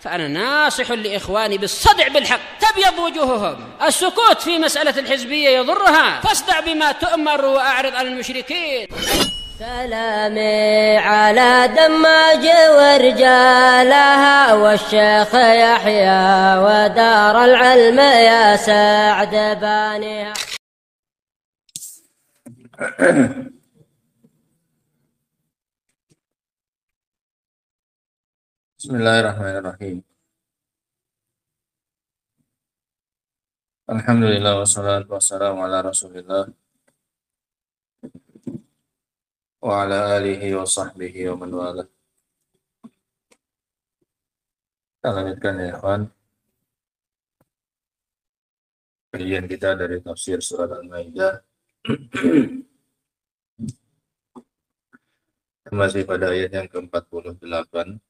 فأنا ناصح لإخواني بالصدع بالحق تبيض وجوههم. السكوت في مسألة الحزبية يضرها، فاصدع بما تؤمر وأعرض عن المشركين. سلامي على دماج ورجالها والشيخ يحيى ودار العلم يا سعد بانيها. Bismillahirrahmanirrahim. Alhamdulillah wassalatu wassalamu ala Rasulillah wa ala alihi wa sahbihi wa man wala. Kita lanjutkan ya ikhwan. Kajian kita dari tafsir surat Al-Maidah. Masih pada ayat yang ke-48.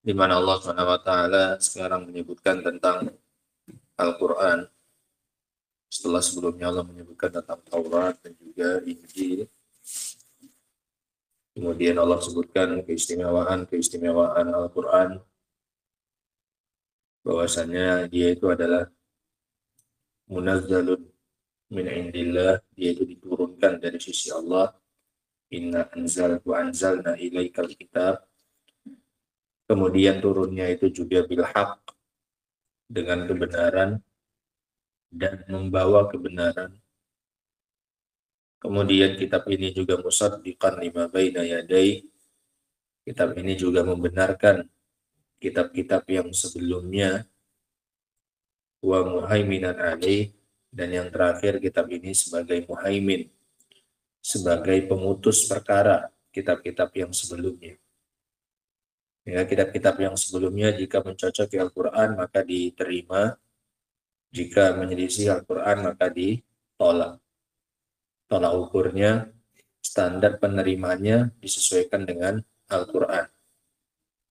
Di mana Allah SWT sekarang menyebutkan tentang Al-Quran. Setelah sebelumnya Allah menyebutkan tentang Taurat dan juga Injil. Kemudian Allah sebutkan keistimewaan Al-Quran. Bahwasannya dia itu adalah munazzalun min indillah, dia itu diturunkan dari sisi Allah. Inna anzalna ilaikal kitab. Kemudian turunnya itu juga bilhaq, dengan kebenaran dan membawa kebenaran. Kemudian kitab ini juga musaddiqan lima baina yadai. Kitab ini juga membenarkan kitab-kitab yang sebelumnya. Wa muhaiminan alaih, dan yang terakhir kitab ini sebagai muhaimin, sebagai pemutus perkara kitab-kitab yang sebelumnya. Ya, kitab-kitab yang sebelumnya jika mencocoki Al-Quran maka diterima, jika menyelisih Al-Quran maka ditolak. Tolak ukurnya, standar penerimanya disesuaikan dengan Al-Quran.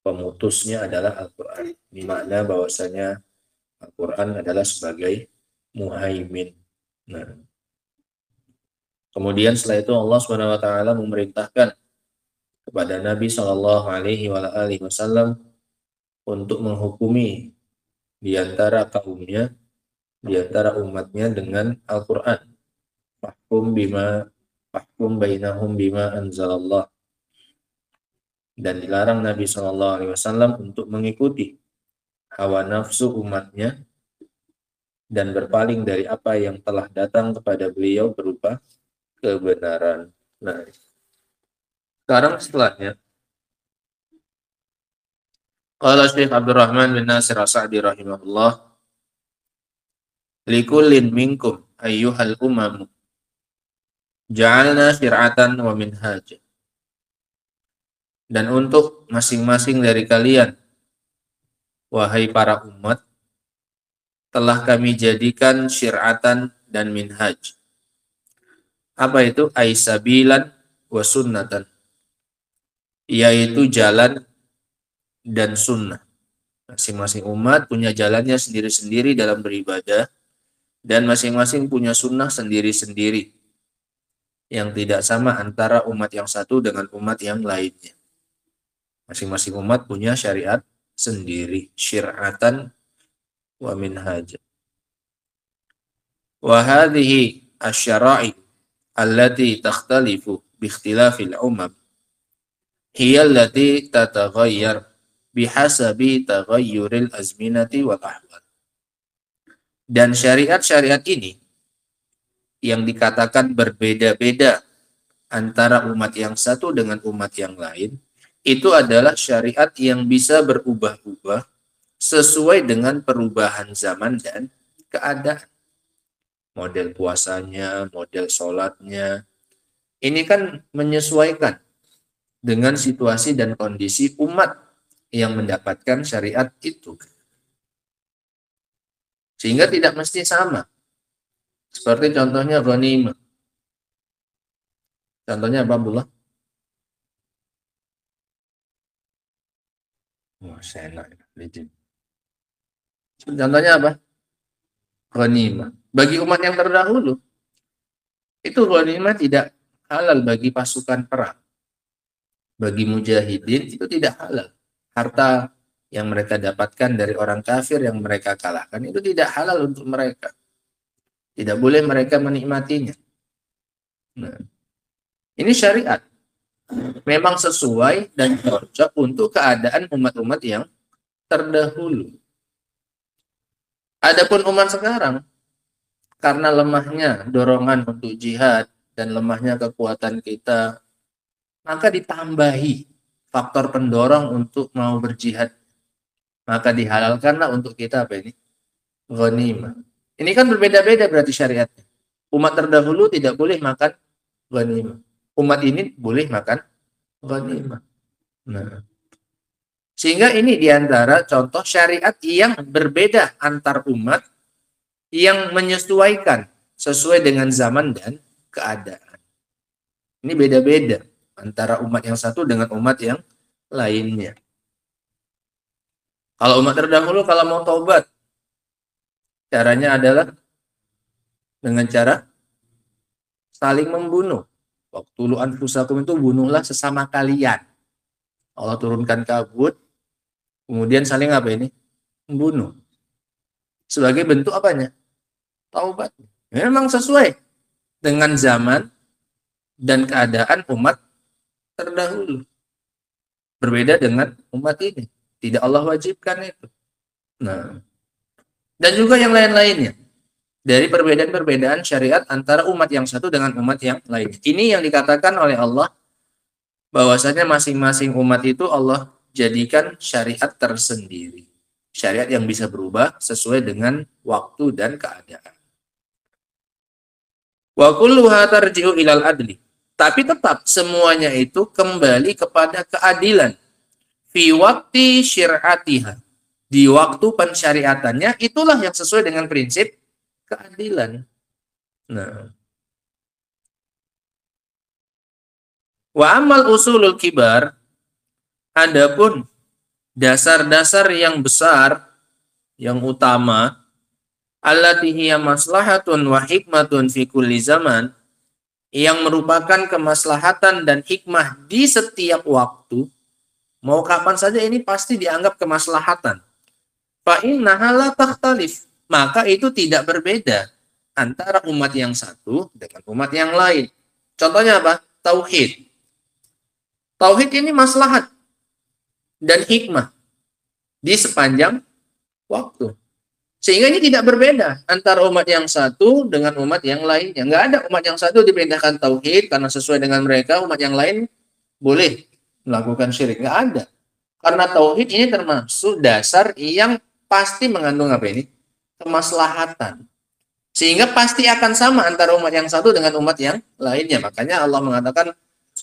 Pemutusnya adalah Al-Quran. Ini makna bahwasanya Al-Quran adalah sebagai muhaimin. Nah, kemudian setelah itu Allah SWT memerintahkan kepada Nabi SAW untuk menghukumi di antara kaumnya, di antara umatnya dengan Al-Quran. Fahkum bainahum bima anzalallah. Dan dilarang Nabi SAW untuk mengikuti hawa nafsu umatnya dan berpaling dari apa yang telah datang kepada beliau berupa kebenaran. Nah, sekarang setelahnya, qala Syekh Abdurrahman bin Nasir As-Sa'di rahimahullah, likullin minkum ayyuhal umam ja'alna syir'atan wa minhaj. Dan untuk masing-masing dari kalian, wahai para umat, telah kami jadikan syir'atan dan minhaj. Apa itu? Aisabilan wa sunnatan, yaitu jalan dan sunnah. Masing-masing umat punya jalannya sendiri-sendiri dalam beribadah, dan masing-masing punya sunnah sendiri-sendiri yang tidak sama antara umat yang satu dengan umat yang lainnya. Masing-masing umat punya syariat sendiri, syir'atan wa minhaj. Wa hadhihi asy-syara'i allati takhtalifu bi ikhtilafil umam hiya allati tataghayyar bihasabi taghayyuril azminati wal ahwal. Dan syariat-syariat ini yang dikatakan berbeda-beda antara umat yang satu dengan umat yang lain, itu adalah syariat yang bisa berubah-ubah sesuai dengan perubahan zaman dan keadaan. Model puasanya, model sholatnya, ini kan menyesuaikan dengan situasi dan kondisi umat yang mendapatkan syariat itu. Sehingga tidak mesti sama. Seperti contohnya ghanimah. Contohnya apa, Abdullah? Wah, saya enak. Contohnya apa? Ghanimah. Bagi umat yang terdahulu, itu ghanimah tidak halal bagi pasukan perang. bagi mujahidin itu tidak halal. Harta yang mereka dapatkan dari orang kafir yang mereka kalahkan itu tidak halal untuk mereka. Tidak boleh mereka menikmatinya. Nah, ini syariat. Memang sesuai dan cocok untuk keadaan umat-umat yang terdahulu. Adapun umat sekarang, karena lemahnya dorongan untuk jihad dan lemahnya kekuatan kita, maka ditambahi faktor pendorong untuk mau berjihad. Maka dihalalkanlah untuk kita apa ini? Ghanimah. Ini kan berbeda-beda berarti syariatnya. Umat terdahulu tidak boleh makan ghanimah. Umat ini boleh makan ghanimah. Nah, sehingga ini diantara contoh syariat yang berbeda antar umat yang menyesuaikan sesuai dengan zaman dan keadaan. Ini beda-beda antara umat yang satu dengan umat yang lainnya. Kalau umat terdahulu kalau mau taubat, caranya adalah dengan cara saling membunuh. Waqtulu anfusakum itu bunuhlah sesama kalian. Allah turunkan kabut, kemudian saling apa ini? Membunuh. Sebagai bentuk apanya? Taubat. Memang sesuai dengan zaman dan keadaan umat terdahulu. Berbeda dengan umat ini. Tidak Allah wajibkan itu. Nah, dan juga yang lain-lainnya. Dari perbedaan-perbedaan syariat antara umat yang satu dengan umat yang lain. Ini yang dikatakan oleh Allah bahwasanya masing-masing umat itu Allah jadikan syariat tersendiri. Syariat yang bisa berubah sesuai dengan waktu dan keadaan. Wa kulluha tarji'u ilal adli. Tapi tetap semuanya itu kembali kepada keadilan. Fi waqti syir'atiha. Di waktu pensyariatannya itulah yang sesuai dengan prinsip keadilan. Nah, wa amal usulul kibar, adapun dasar-dasar yang besar, yang utama, allati hiya maslahatun wa hikmatun fi kulli zaman, yang merupakan kemaslahatan dan hikmah di setiap waktu, mau kapan saja ini pasti dianggap kemaslahatan. Fa innaha la takhtalif, maka itu tidak berbeda antara umat yang satu dengan umat yang lain. Contohnya apa? Tauhid. Tauhid ini maslahat dan hikmah di sepanjang waktu. Sehingga ini tidak berbeda antara umat yang satu dengan umat yang lainnya. Nggak ada umat yang satu diperintahkan tauhid karena sesuai dengan mereka, umat yang lain boleh melakukan syirik. Nggak ada. Karena tauhid ini termasuk dasar yang pasti mengandung apa ini? Kemaslahatan. Sehingga pasti akan sama antara umat yang satu dengan umat yang lainnya. Makanya Allah mengatakan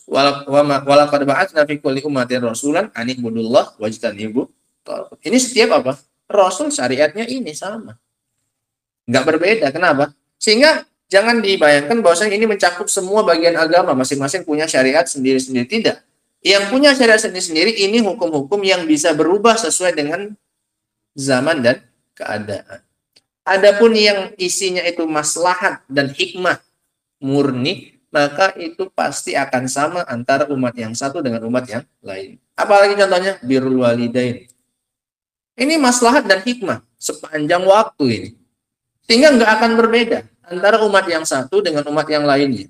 walaqad ba'atsna fi kulli ummatin rasulan an ibudullah wajtanibu. Ini setiap apa? Rasul syariatnya ini sama. Enggak berbeda. Kenapa? Sehingga jangan dibayangkan bahwasanya ini mencakup semua bagian agama, masing-masing punya syariat sendiri-sendiri. Tidak. Yang punya syariat sendiri-sendiri ini hukum-hukum yang bisa berubah sesuai dengan zaman dan keadaan. Adapun yang isinya itu maslahat dan hikmah murni, maka itu pasti akan sama antara umat yang satu dengan umat yang lain. Apalagi contohnya birrul walidain. Ini maslahat dan hikmah sepanjang waktu ini. Sehingga nggak akan berbeda antara umat yang satu dengan umat yang lainnya.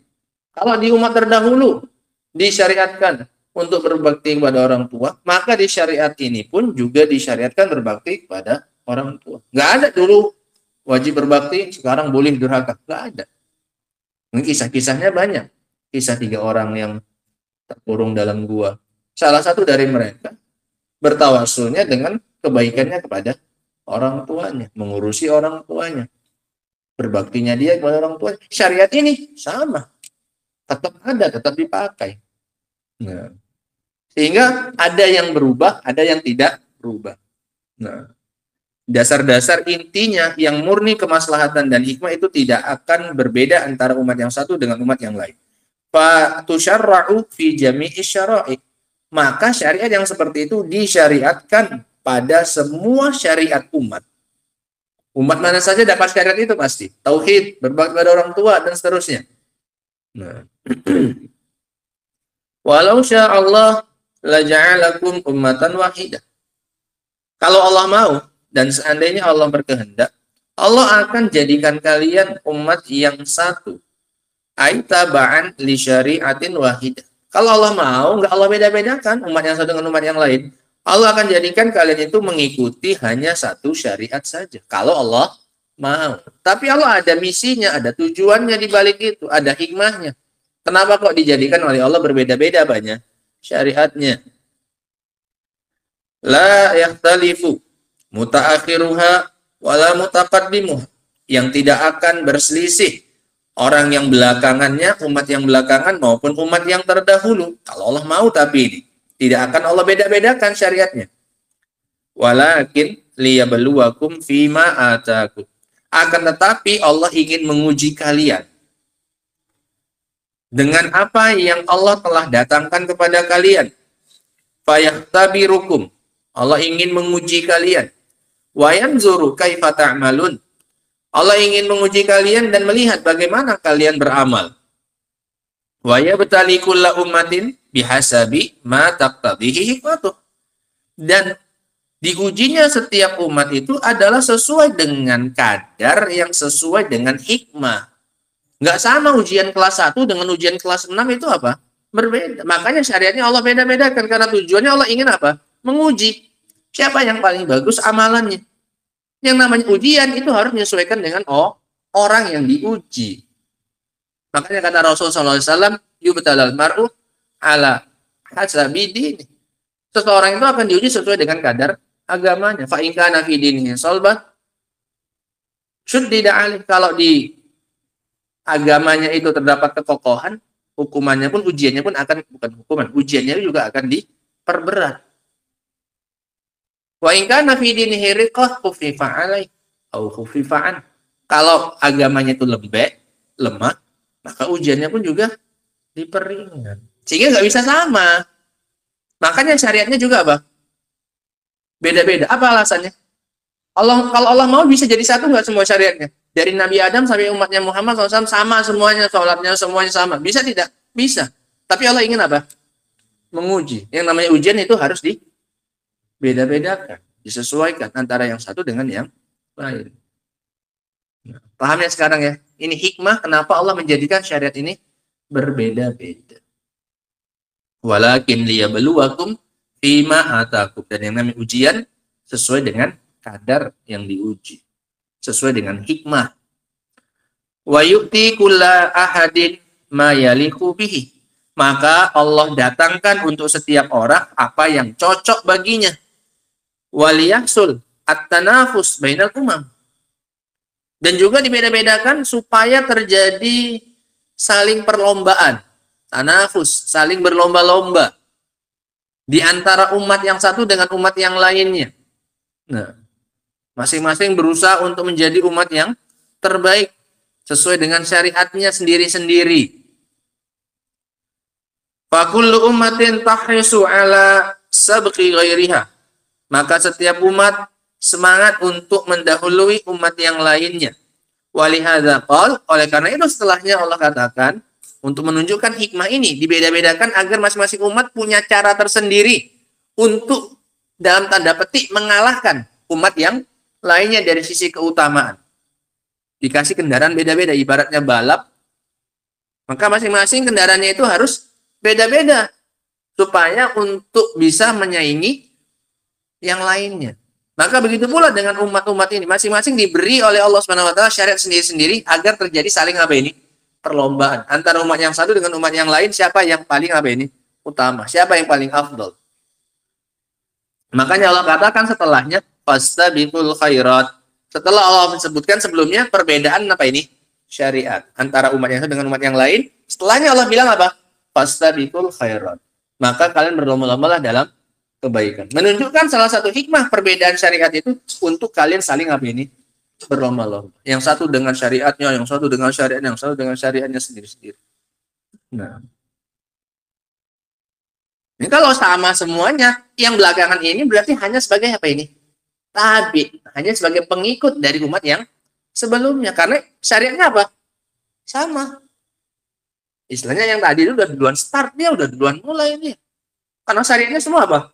Kalau di umat terdahulu disyariatkan untuk berbakti kepada orang tua, maka di syariat ini pun juga disyariatkan berbakti kepada orang tua. Nggak ada dulu wajib berbakti, sekarang boleh durhaka. Nggak ada. Ini kisah-kisahnya banyak. Kisah 3 orang yang terkurung dalam gua. Salah satu dari mereka bertawasulnya dengan kebaikannya kepada orang tuanya, mengurusi orang tuanya, berbaktinya dia kepada orang tuanya. Syariat ini sama, tetap ada, tetap dipakai. Nah, sehingga ada yang berubah, ada yang tidak berubah. Nah, dasar-dasar intinya yang murni kemaslahatan dan hikmah itu tidak akan berbeda antara umat yang satu dengan umat yang lain. Fa tusyarra'u fi jami'i syara'i. Maka syariat yang seperti itu disyariatkan pada semua syariat umat. Umat mana saja dapat syariat itu pasti. Tauhid, berbakti pada orang tua, dan seterusnya. Nah. Walau sya Allah la ja'alakum ummatan wahidah. Kalau Allah mau dan seandainya Allah berkehendak, Allah akan jadikan kalian umat yang satu. Aitaba'an li syari'atin wahidah. Kalau Allah mau, nggak Allah beda-bedakan umat yang satu dengan umat yang lain. Allah akan jadikan kalian itu mengikuti hanya satu syariat saja. Kalau Allah mau. Tapi Allah ada misinya, ada tujuannya di balik itu, ada hikmahnya. Kenapa kok dijadikan oleh Allah berbeda-beda banyak syariatnya? La yakhtalifu mutaakhiruha wala mutaqaddimuha. Yang tidak akan berselisih orang yang belakangannya, umat yang belakangan maupun umat yang terdahulu. Kalau Allah mau, tapi ini tidak akan Allah beda-bedakan syariatnya. Walakin liyabluwakum fima atakum. Akan tetapi Allah ingin menguji kalian dengan apa yang Allah telah datangkan kepada kalian. Fayahtabirukum. Allah ingin menguji kalian. Wa yanzuru kaifa ta'malun. Allah ingin menguji kalian dan melihat bagaimana kalian beramal. Wa yabtali kulla ummatin bihasabi ma taqtadihi hikmatuh. Dan diujinya setiap umat itu adalah sesuai dengan kadar yang sesuai dengan hikmah. Nggak sama ujian kelas 1 dengan ujian kelas 6 itu apa? Berbeda. Makanya syariatnya Allah beda-bedakan karena tujuannya Allah ingin apa? Menguji. Siapa yang paling bagus amalannya? Yang namanya ujian itu harus menyesuaikan dengan orang yang diuji. Makanya kata Rasulullah SAW, yubtalal mar'u ala hasabi dini. Seseorang itu akan diuji sesuai dengan kadar agamanya. Fa in kana fi dinihi salbah syuddida alih. Kalau di agamanya itu terdapat kekokohan, hukumannya pun, ujiannya pun akan, bukan hukuman, ujiannya juga akan diperberat. Wa in kana fi dinihi riqah khufifa alai au khufifaan. Kalau agamanya itu lembek, lemah, maka ujiannya pun juga diperingan. Sehingga nggak bisa sama. Makanya syariatnya juga apa? Beda-beda. Apa alasannya? Kalau Allah mau bisa jadi satu nggak semua syariatnya? Dari Nabi Adam sampai umatnya Muhammad SAW sama semuanya, sholatnya semuanya sama. Bisa tidak? Bisa. Tapi Allah ingin apa? Menguji. Yang namanya ujian itu harus beda-bedakan, disesuaikan antara yang satu dengan yang lain. Paham ya sekarang ya? Ini hikmah kenapa Allah menjadikan syariat ini berbeda-beda. Walakin liyabluwakum fima atakum. Dan yang namanya ujian sesuai dengan kadar yang diuji, sesuai dengan hikmah. Wa yu'ti kulla ahadin ma yaliqu bihi. Maka Allah datangkan untuk setiap orang apa yang cocok baginya. Waliyahsul at-tanafus bainal umam. Dan juga dibeda-bedakan supaya terjadi saling perlombaan. Tanafus, saling berlomba-lomba di antara umat yang satu dengan umat yang lainnya. Nah, masing-masing berusaha untuk menjadi umat yang terbaik sesuai dengan syariatnya sendiri-sendiri. Fa kullu ummatin tahrisu ala sabqi ghairiha. Maka setiap umat semangat untuk mendahului umat yang lainnya. Walihadza qol, oleh karena itu setelahnya Allah katakan untuk menunjukkan hikmah ini dibeda-bedakan agar masing-masing umat punya cara tersendiri untuk dalam tanda petik mengalahkan umat yang lainnya dari sisi keutamaan. Dikasih kendaraan beda-beda, ibaratnya balap, maka masing-masing kendaraannya itu harus beda-beda supaya untuk bisa menyaingi yang lainnya. Maka begitu pula dengan umat-umat ini, masing-masing diberi oleh Allah SWT syariat sendiri-sendiri agar terjadi saling apa ini? Perlombaan antara umat yang satu dengan umat yang lain, siapa yang paling apa ini? Utama, siapa yang paling afdal. Makanya Allah katakan setelahnya fastabiqul khairat. Setelah Allah menyebutkan sebelumnya perbedaan apa ini? Syariat antara umat yang satu dengan umat yang lain, setelahnya Allah bilang apa? Fastabiqul khairat. Maka kalian berlomba-lombalah dalam kebaikan. Menunjukkan salah satu hikmah perbedaan syariat itu untuk kalian saling apa ini? Berlomba-lomba. Yang satu dengan syariatnya, yang satu dengan syariatnya, yang satu dengan syariatnya sendiri-sendiri. Nah, ini kalau sama semuanya, yang belakangan ini berarti hanya sebagai apa ini? Tabi, hanya sebagai pengikut dari umat yang sebelumnya. Karena syariatnya apa? Sama. Istilahnya yang tadi itu udah duluan start, dia udah duluan mulai ini. Karena syariatnya semua apa?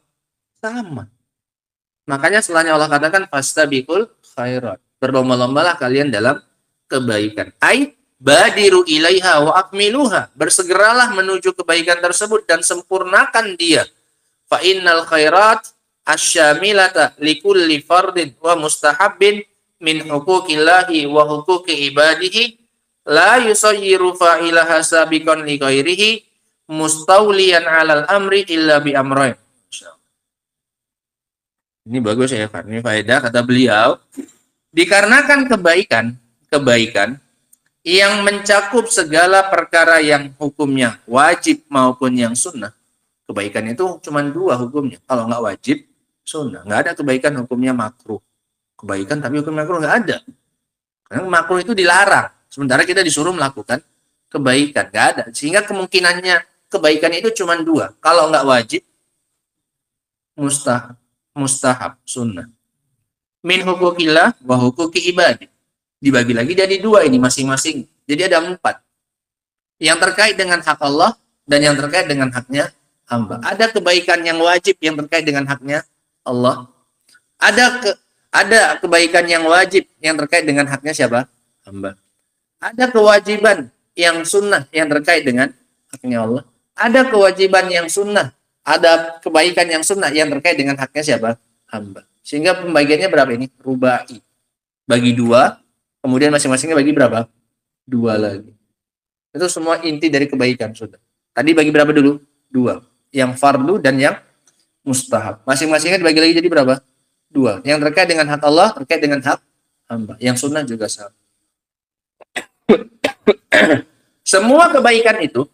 Sama. Makanya setelahnya Allah katakan fastabiqul khairat. Berlomba-lombalah kalian dalam kebaikan. Badiru ilaiha wa akmiluha. Bersegeralah menuju kebaikan tersebut dan sempurnakan dia. Fa innal khairat asyamilata likulli fardin wa mustahabbin min huquqillahi wa huquqi ibadihi la yusayyiru fa'ilaha sabiqan li ghairihi mustauliyan 'alal amri illa bi amrayn. Ini bagus ya, Pak. Ini faedah kata beliau. Dikarenakan kebaikan yang mencakup segala perkara yang hukumnya wajib maupun yang sunnah. Kebaikan itu cuma dua hukumnya. Kalau nggak wajib, sunnah. Nggak ada kebaikan hukumnya makruh. Kebaikan tapi hukum makruh nggak ada. Karena makruh itu dilarang. Sementara kita disuruh melakukan kebaikan. Nggak ada. Sehingga kemungkinannya kebaikan itu cuma dua. Kalau nggak wajib, mustahab, sunnah. Min hukukillah wa hukuki ibadi. Dibagi lagi jadi dua ini masing-masing. Jadi ada 4. Yang terkait dengan hak Allah dan yang terkait dengan haknya hamba. Ada kebaikan yang wajib yang terkait dengan haknya Allah. Ada kebaikan yang wajib yang terkait dengan haknya siapa? Hamba. Ada kewajiban yang sunnah yang terkait dengan haknya Allah. Ada kewajiban yang sunnah. Ada kebaikan yang sunnah yang terkait dengan haknya siapa? Hamba. Sehingga pembagiannya berapa ini? Rubai. Bagi 2. Kemudian masing-masingnya bagi berapa? 2 lagi. Itu semua inti dari kebaikan sudah. Tadi bagi berapa dulu? 2. Yang fardu dan yang mustahab. Masing-masingnya dibagi lagi jadi berapa? 2. Yang terkait dengan hak Allah, terkait dengan hak hamba. Yang sunnah juga sama. Semua kebaikan itu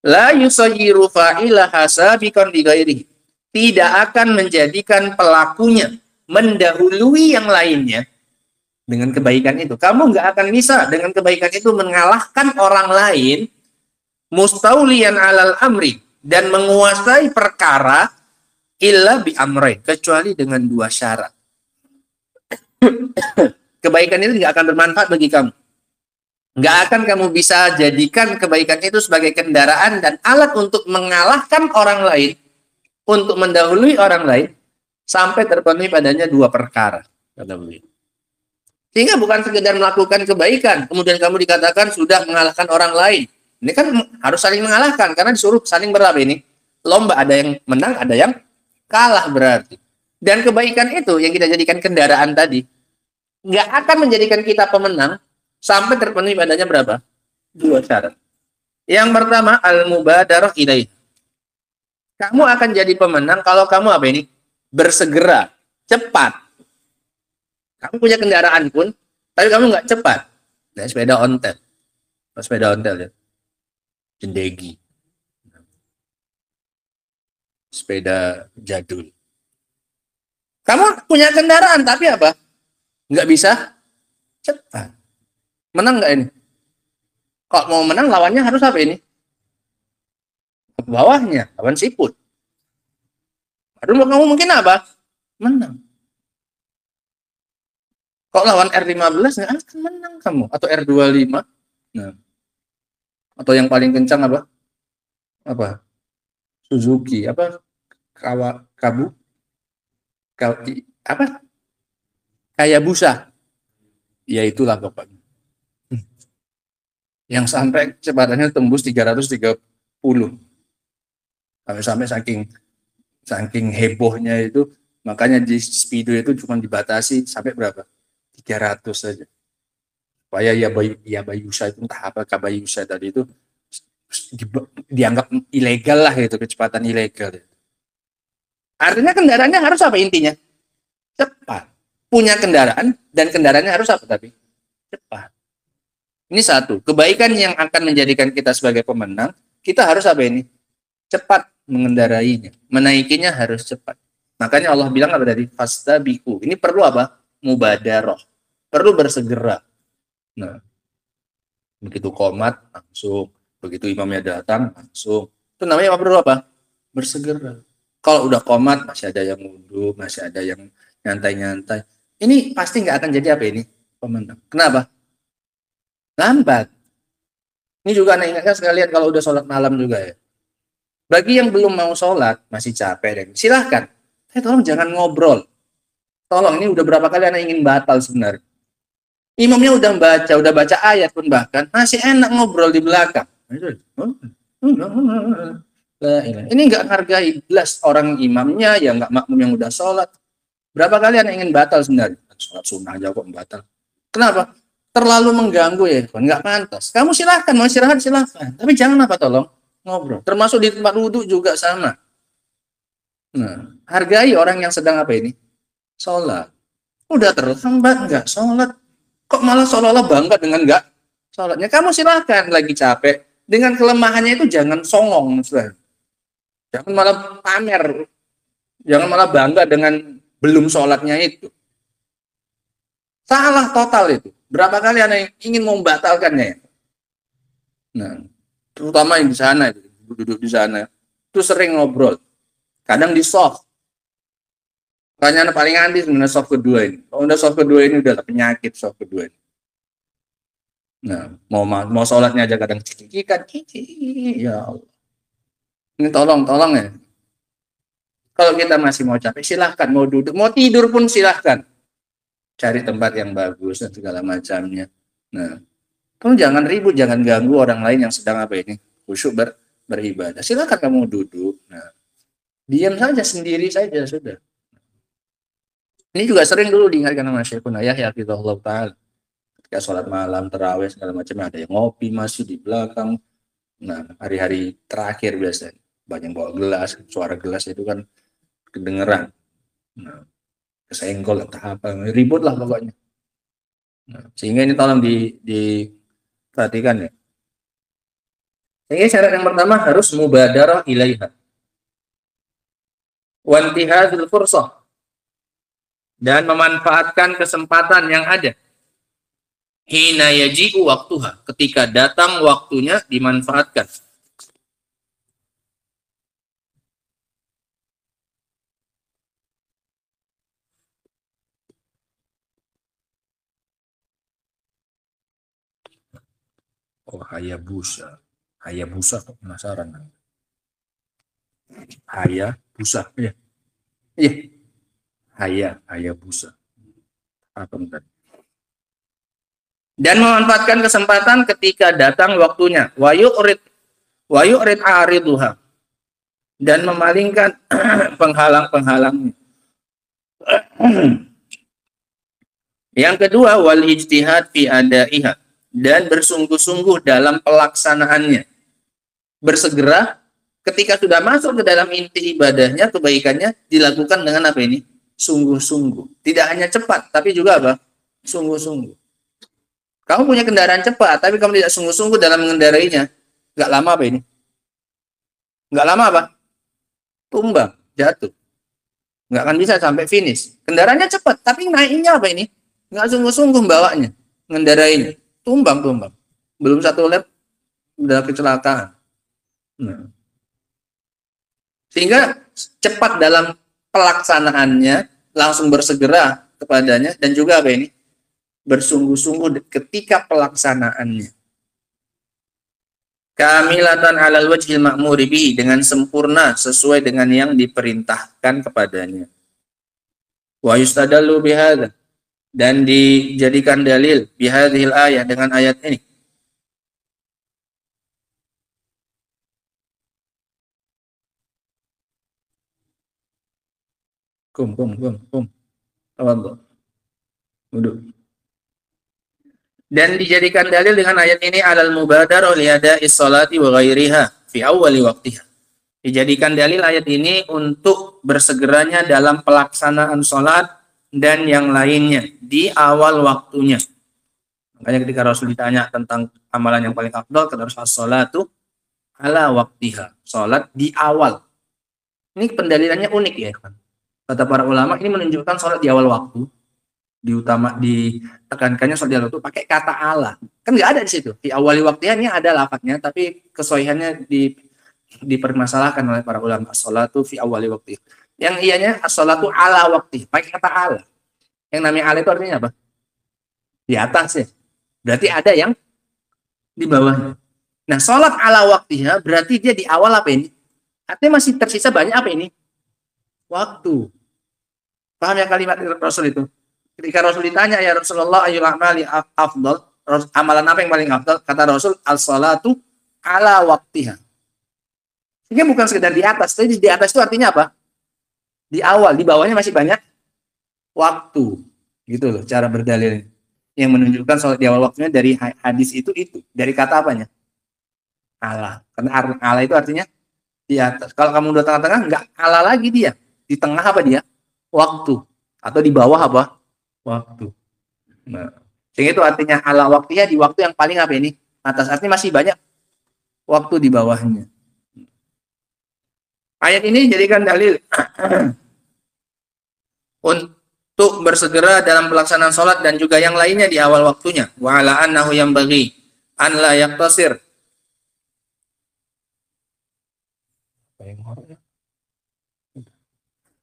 la yusayyiru fa'ilaha sabiqan li ghairihi. Tidak akan menjadikan pelakunya mendahului yang lainnya dengan kebaikan itu. Kamu nggak akan bisa dengan kebaikan itu mengalahkan orang lain mustauliyan 'alal amri dan menguasai perkara illa bi amrain, kecuali dengan 2 syarat. Kebaikan itu nggak akan bermanfaat bagi kamu. Nggak akan kamu bisa jadikan kebaikan itu sebagai kendaraan dan alat untuk mengalahkan orang lain, untuk mendahului orang lain, sampai terpenuhi padanya 2 perkara. Kata beliau. Sehingga bukan sekedar melakukan kebaikan, kemudian kamu dikatakan sudah mengalahkan orang lain. Ini kan harus saling mengalahkan, karena disuruh saling berlomba ini. Lomba, ada yang menang, ada yang kalah berarti. Dan kebaikan itu yang kita jadikan kendaraan tadi, nggak akan menjadikan kita pemenang, sampai terpenuhi padanya berapa? 2 syarat. Yang pertama, al-mubadarah ilaih. Kamu akan jadi pemenang kalau kamu apa ini? Bersegera, cepat. Kamu punya kendaraan pun, tapi kamu nggak cepat. Nah, sepeda ontel. Sepeda ontel ya. Jendegi. Sepeda jadul. Kamu punya kendaraan, tapi apa? Nggak bisa cepat. Menang nggak ini? Kalau mau menang, lawannya harus apa ini? Bawahnya, lawan siput. Aduh, kamu mungkin apa? Menang. Kalau lawan R15 nggak akan menang kamu. Atau R25. Nah. Atau yang paling kencang apa? Apa? Suzuki. Apa? Apa? Hayabusa. Ya itulah pokoknya. Yang sampai kecepatannya tembus 330. Sampai saking hebohnya itu, makanya di speedo itu cuma dibatasi sampai berapa? 300 saja. Supaya Yabayusa itu, entah apa Kabayusa tadi itu dianggap ilegal lah itu, kecepatan ilegal. Artinya kendaraannya harus apa intinya? Cepat. Punya kendaraan dan kendaraannya harus apa tadi? Cepat. Ini satu. Kebaikan yang akan menjadikan kita sebagai pemenang, kita harus apa ini? Cepat mengendarainya. Menaikinya harus cepat. Makanya Allah bilang apa tadi? Fastabiqu. Ini perlu apa? Mubadarah. Perlu bersegera. Nah, begitu qomat langsung, begitu imamnya datang langsung. Itu namanya apa? Perlu apa? Bersegera. Kalau udah qomat masih ada yang mundur, masih ada yang nyantai-nyantai. Ini pasti nggak akan jadi apa ini? Pemenang. Kenapa? Lambat. Ini juga anak ingatkan sekalian kalau udah sholat malam juga ya. Bagi yang belum mau sholat, masih capek, dan silahkan. Tolong jangan ngobrol. Tolong, ini udah berapa kali anak ingin batal sebenarnya. Imamnya udah baca ayat pun bahkan, masih enak ngobrol di belakang. Ini nggak hargai jelas orang imamnya, ya nggak makmum yang udah sholat. Berapa kali anak ingin batal sebenarnya? Sholat sunnah aja kok batal. Kenapa? Terlalu mengganggu ya, nggak pantas. Kamu silahkan, mau istirahat silahkan. Tapi jangan apa tolong ngobrol. Termasuk di tempat wudhu juga sama. Nah, hargai orang yang sedang apa ini? Sholat. Udah terlambat nggak sholat. Kok malah seolah-olah bangga dengan nggak sholatnya? Kamu silahkan, lagi capek. Dengan kelemahannya itu jangan songong. Jangan malah pamer. Jangan malah bangga dengan belum sholatnya itu. Salah total itu. Berapa kali Anda ingin membatalkannya? Nah, terutama yang di sana, duduk di sana, itu sering ngobrol. Kadang di soft. Tanya paling anti sebenarnya soft kedua ini. Kalau udah soft kedua ini udah penyakit soft kedua ini. Nah, mau sholatnya aja kadang cikikan, ya Allah. Ini tolong ya. Kalau kita masih mau capek, silahkan. Mau duduk, mau tidur pun silahkan. Cari tempat yang bagus dan segala macamnya. Nah, kamu jangan ribut, jangan ganggu orang lain yang sedang apa ini khusyuk beribadah. Silahkan kamu duduk. Nah, diam saja, sendiri saja sudah. Ini juga sering dulu diingatkan sama Syekhuna Yahya hafizahullah ta'ala. Ketika sholat malam, tarawih, segala macam, ada yang ngopi masih di belakang. Nah, hari-hari terakhir biasanya banyak bawa gelas, suara gelas itu kan kedengeran. Nah, kesenggol atau apa, ribut lah pokoknya. Nah, sehingga ini tolong diperhatikan ya. Sehingga syarat yang pertama harus mubadarah ilaiha. Wantihadul fursah. Dan memanfaatkan kesempatan yang ada. Hina yaji'u waktuha. Ketika datang waktunya dimanfaatkan. Oh, Hayabusa. Hayabusa kok penasaran. Hayabusa. Iya. Iya. Hayabusa. Apa bentar? Dan memanfaatkan kesempatan ketika datang waktunya. Wa yu'rid ariduha. Dan memalingkan penghalang-penghalangnya. Yang kedua, wal ijtihad fi adaiha. Dan bersungguh-sungguh dalam pelaksanaannya. Bersegera ketika sudah masuk ke dalam inti ibadahnya, kebaikannya dilakukan dengan apa ini? Sungguh-sungguh. Tidak hanya cepat, tapi juga apa? Sungguh-sungguh. Kamu punya kendaraan cepat, tapi kamu tidak sungguh-sungguh dalam mengendarainya. Nggak lama apa ini? Nggak lama apa? Tumbang, jatuh. Nggak akan bisa sampai finish. Kendaraannya cepat, tapi naiknya apa ini? Nggak sungguh-sungguh bawanya, mengendarainya. Tumbang. Belum satu lap, udah kecelakaan. Nah. Sehingga cepat dalam pelaksanaannya, langsung bersegera kepadanya, dan juga apa ini? Bersungguh-sungguh ketika pelaksanaannya. Kamilatan alal wajhil ma'muri bihi, dengan sempurna sesuai dengan yang diperintahkan kepadanya. Wa yustadallu bihadza, dan dijadikan dalil bihadhil ayat, dengan ayat ini. Kum. Tafadhol. Duduk. Dan dijadikan dalil dengan ayat ini alal mubadarah li ada'is salati wa ghairiha fi awwali waqtiha. Dijadikan dalil ayat ini untuk bersegeranya dalam pelaksanaan salat dan yang lainnya di awal waktunya. Makanya ketika Rasul ditanya tentang amalan yang paling afdal, kata Rasul, as-salatu ala waqtiha. Salat di awal. Ini pendalilannya unik ya, kan? Kata para ulama, ini menunjukkan sholat di awal waktu, ditekankannya sholat di awal waktu pakai kata ala. Kan nggak ada di situ. Di awali waktunya ini ada lafadznya, tapi kesohihannya dipermasalahkan oleh para ulama. As-sholatu fi awali waktu. Yang ianya as-sholatu ala waktu, pakai kata ala. Yang namanya ala itu artinya apa? Di atas ya. Berarti ada yang di bawahnya. Nah, sholat ala waktinya berarti dia di awal apa ini? Artinya masih tersisa banyak apa ini? Waktu. Paham ya kalimat Rasul itu? Ketika Rasul ditanya, ya Rasulullah ayyul a'mali afdal, amalan apa yang paling afdal? Kata Rasul, as-salatu ala waktiha. Ini bukan sekedar di atas, tapi di atas itu artinya apa? Di awal, di bawahnya masih banyak waktu. Gitu loh cara berdalil. Yang menunjukkan sholat di awal waktunya dari hadis itu. Dari kata apanya? Ala. Karena ala itu artinya di atas. Kalau kamu udah tengah-tengah, nggak ala lagi dia. Di tengah apa dia? Waktu. Atau di bawah apa? Waktu. Nah, sehingga itu artinya ala waktunya di waktu yang paling apa ini? Atas. Artinya masih banyak waktu di bawahnya. Ayat ini jadikan dalil untuk bersegera dalam pelaksanaan sholat dan juga yang lainnya di awal waktunya. Wa ala annahu yanbaghi an la yaqtasir.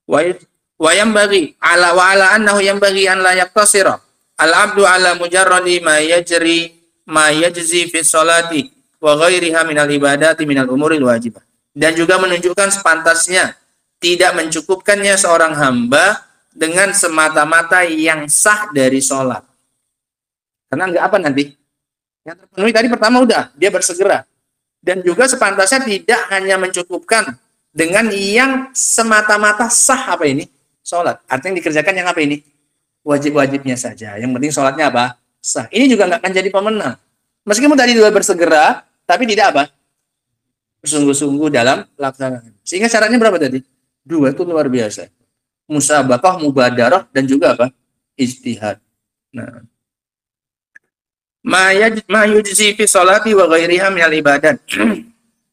Wa yanbaghi ala wa ala annahu yanbaghi an la yaqtasira al-'abdu ala mujarradi ma yajzi fi sholati wa ghairiha minal ibadati minal umuril wajibah. Dan juga menunjukkan sepantasnya tidak mencukupkannya seorang hamba dengan semata-mata yang sah dari sholat. Karena enggak apa nanti? Yang terpenuhi tadi pertama udah, dia bersegera. Dan juga sepantasnya tidak hanya mencukupkan dengan yang semata-mata sah apa ini? Sholat. Artinya yang dikerjakan yang apa ini? Wajib-wajibnya saja. Yang penting sholatnya apa? Sah. Ini juga enggak akan jadi pemenang. Meskipun tadi dua bersegera, tapi tidak apa? Bersungguh-sungguh dalam pelaksanaan. Sehingga syaratnya berapa tadi? Dua, itu luar biasa. Musabaqah, mubadarah, dan juga apa? Ijtihad. Nah, ma yujzi fi sholati wa ghairiha minal ibadat.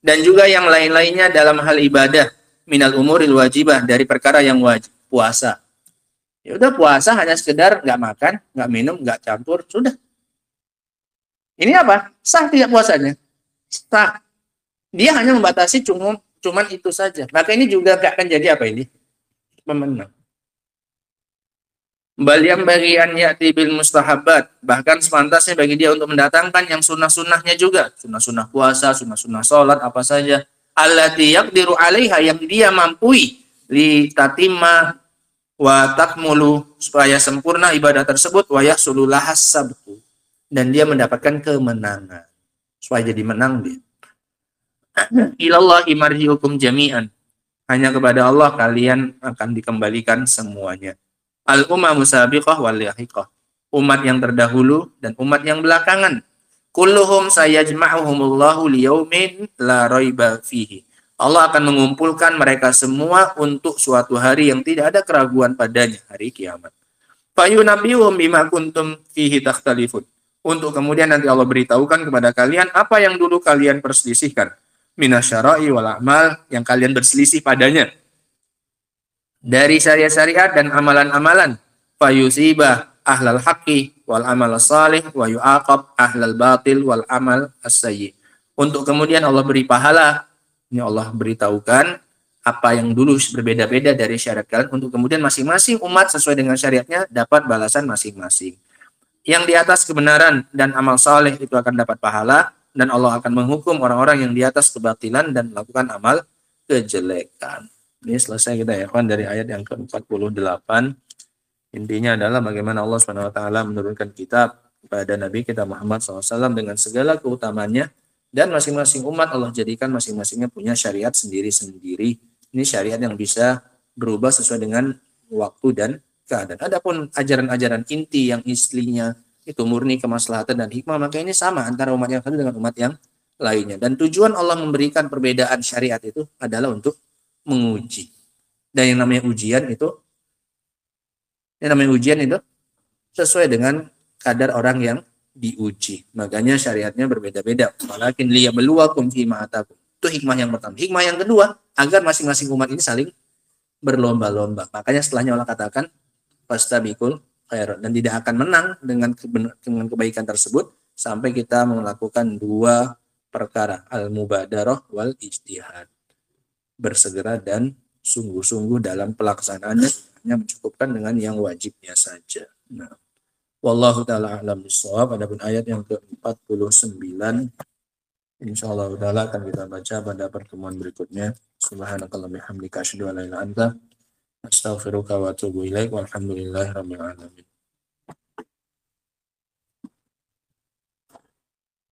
Dan juga yang lain-lainnya dalam hal ibadah minal umuril wajibah, dari perkara yang wajib. Puasa. Ya udah, puasa hanya sekedar nggak makan, nggak minum, nggak campur, sudah. Ini apa? Sah tidak puasanya? Sah. Dia hanya membatasi cuman itu saja. Maka ini juga gak akan jadi apa ini? Pemenang. Bal yang bagian ya'ti bil mustahabat. Bahkan sepantasnya bagi dia untuk mendatangkan yang sunnah-sunnahnya juga. Sunnah-sunnah puasa, sunnah-sunnah sholat, apa saja. Allati yaqdiru 'alaiha, yang dia mampu li tatimma wa takmulu, supaya sempurna ibadah tersebut, wa yahsulu lahas sabqu, dan dia mendapatkan kemenangan. Supaya jadi menang dia. Ilallahi marji'ukum jami'an. Hanya kepada Allah kalian akan dikembalikan semuanya. Al-umamu sabiqah wal lahiqah. Umat yang terdahulu dan umat yang belakangan. Kulluhum sayajma'uhumullahu liyaumin la raiba fihi. Allah akan mengumpulkan mereka semua untuk suatu hari yang tidak ada keraguan padanya, hari kiamat. Fayunabbi'uhum bima kuntum fihi takhtalifun. Untuk kemudian nanti Allah beritahukan kepada kalian apa yang dulu kalian perselisihkan. Minasyara'i wal a'mal, yang kalian berselisih padanya dari syariat-syariat dan amalan-amalan. Fayusibah ahlal haqqi wal amal salih wa yu'aqab ahlal batil wal amal as-sayyi. Untuk kemudian Allah beri pahala, ini Allah beritahukan apa yang dulu berbeda-beda dari syariat kalian, untuk kemudian masing-masing umat sesuai dengan syariatnya dapat balasan masing-masing. Yang di atas kebenaran dan amal saleh itu akan dapat pahala, dan Allah akan menghukum orang-orang yang di atas kebatilan dan melakukan amal kejelekan. Ini selesai kita ya kan dari ayat yang ke-48. Intinya adalah bagaimana Allah SWT menurunkan kitab kepada Nabi kita Muhammad SAW dengan segala keutamaannya, dan masing-masing umat Allah jadikan masing-masingnya punya syariat sendiri-sendiri. Ini syariat yang bisa berubah sesuai dengan waktu dan keadaan. Adapun ajaran-ajaran inti yang islinya itu murni kemaslahatan dan hikmah, maka ini sama antara umat yang satu dengan umat yang lainnya. Dan tujuan Allah memberikan perbedaan syariat itu adalah untuk menguji. Dan yang namanya ujian itu sesuai dengan kadar orang yang diuji. Makanya syariatnya berbeda-beda. Walakin liyabluwakum fima atakum. Itu hikmah yang pertama. Hikmah yang kedua, agar masing-masing umat ini saling berlomba-lomba. Makanya setelahnya Allah katakan fastabiqul khairat, dan tidak akan menang dengan kebaikan tersebut sampai kita melakukan dua perkara, al-mubadarah wal ijtihad. Bersegera dan sungguh-sungguh dalam pelaksanaannya, hanya mencukupkan dengan yang wajibnya saja. Nah, wallahu taala a'lam bishawab. Adapun ayat yang ke-49 insyaallah taala akan kita baca pada pertemuan berikutnya. Subhanakallahumma bihamdika asyhadu an la ilaha illa anta astaghfiruka wa atubu ilaik. Walhamdulillahirabbil alamin.